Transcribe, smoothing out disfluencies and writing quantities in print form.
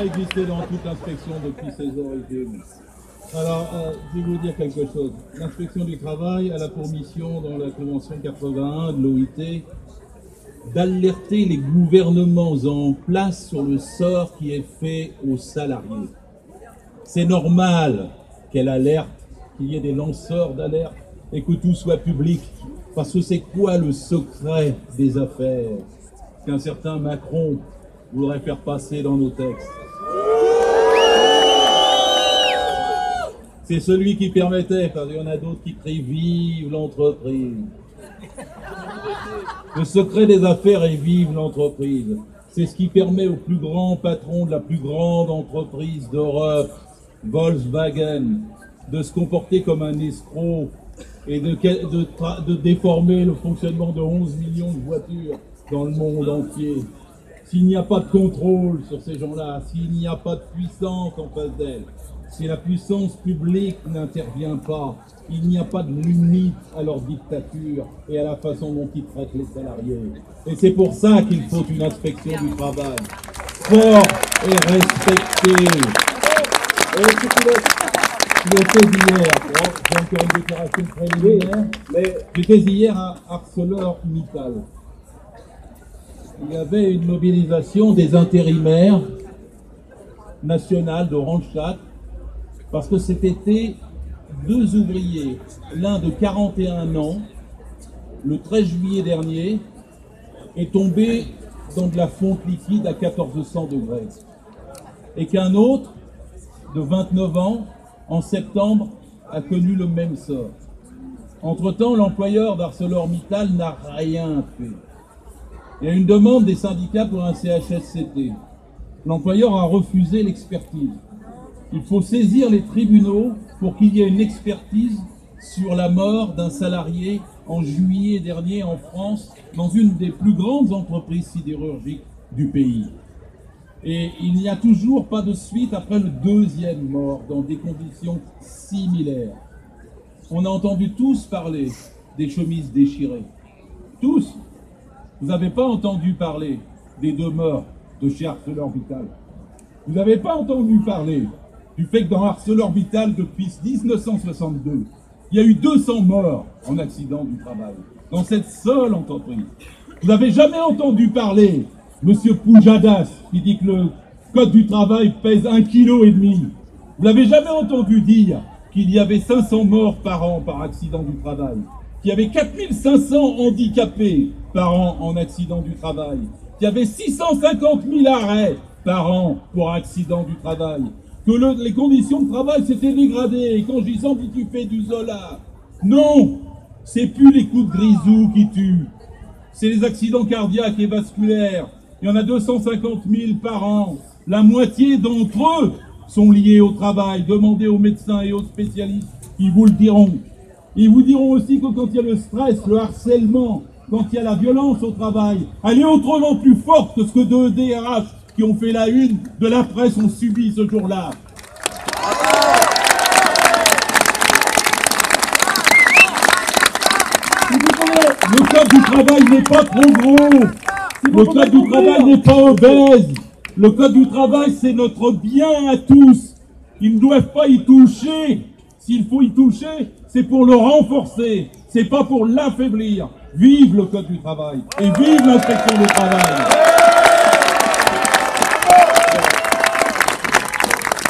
Existé dans toute l'inspection depuis ses origines. Alors, je vais vous dire quelque chose. L'inspection du travail a la pour mission, dans la Convention 81 de l'OIT, d'alerter les gouvernements en place sur le sort qui est fait aux salariés. C'est normal qu'elle alerte, qu'il y ait des lanceurs d'alerte et que tout soit public. Parce que c'est quoi le secret des affaires qu'un certain Macron voudrait faire passer dans nos textes? C'est celui qui permettait, parce qu'il y en a d'autres qui crient « Vive l'entreprise ». Le secret des affaires est « Vive l'entreprise ». C'est ce qui permet au plus grand patron de la plus grande entreprise d'Europe, Volkswagen, de se comporter comme un escroc et de déformer le fonctionnement de 11 millions de voitures dans le monde entier. S'il n'y a pas de contrôle sur ces gens-là, s'il n'y a pas de puissance en face d'elle, si la puissance publique n'intervient pas, il n'y a pas de limite à leur dictature et à la façon dont ils traitent les salariés. Et c'est pour ça qu'il faut une inspection du travail forte et respectée. J'étais hier, j'ai encore une déclaration préliminaire, mais j'étais hier à ArcelorMittal. Il y avait une mobilisation des intérimaires nationales de Randstad, parce que cet été, deux ouvriers, l'un de 41 ans, le 13 juillet dernier, est tombé dans de la fonte liquide à 1400 degrés. Et qu'un autre, de 29 ans, en septembre, a connu le même sort. Entre-temps, l'employeur d'ArcelorMittal n'a rien fait. Il y a une demande des syndicats pour un CHSCT. L'employeur a refusé l'expertise. Il faut saisir les tribunaux pour qu'il y ait une expertise sur la mort d'un salarié en juillet dernier en France, dans une des plus grandes entreprises sidérurgiques du pays. Et il n'y a toujours pas de suite après le deuxième mort, dans des conditions similaires. On a entendu tous parler des chemises déchirées. Tous. Vous n'avez pas entendu parler des deux morts de chez ArcelorMittal. Vous n'avez pas entendu parler du fait que dans ArcelorMittal, depuis 1962, il y a eu 200 morts en accident du travail, dans cette seule entreprise. Vous n'avez jamais entendu parler, monsieur Poujadas, qui dit que le code du travail pèse 1,5 kg. Vous n'avez jamais entendu dire qu'il y avait 500 morts par an par accident du travail, qu'il y avait 4500 handicapés par an en accident du travail, qu'il y avait 650 000 arrêts par an pour accident du travail, que les conditions de travail s'étaient dégradées. Et quand je dis ça, tu fais du Zola. Non, c'est plus les coups de grisou qui tuent, c'est les accidents cardiaques et vasculaires. Il y en a 250 000 par an. La moitié d'entre eux sont liés au travail. Demandez aux médecins et aux spécialistes, ils vous le diront. Ils vous diront aussi que quand il y a le stress, le harcèlement, quand il y a la violence au travail, elle est autrement plus forte que ce que deux DRH qui ont fait la une de la presse ont subi ce jour-là. Le code du travail n'est pas trop gros. Le code du travail n'est pas obèse. Le code du travail, c'est notre bien à tous. Ils ne doivent pas y toucher. S'il faut y toucher, c'est pour le renforcer. C'est pas pour l'affaiblir. Vive le code du travail et vive l'inspection du travail.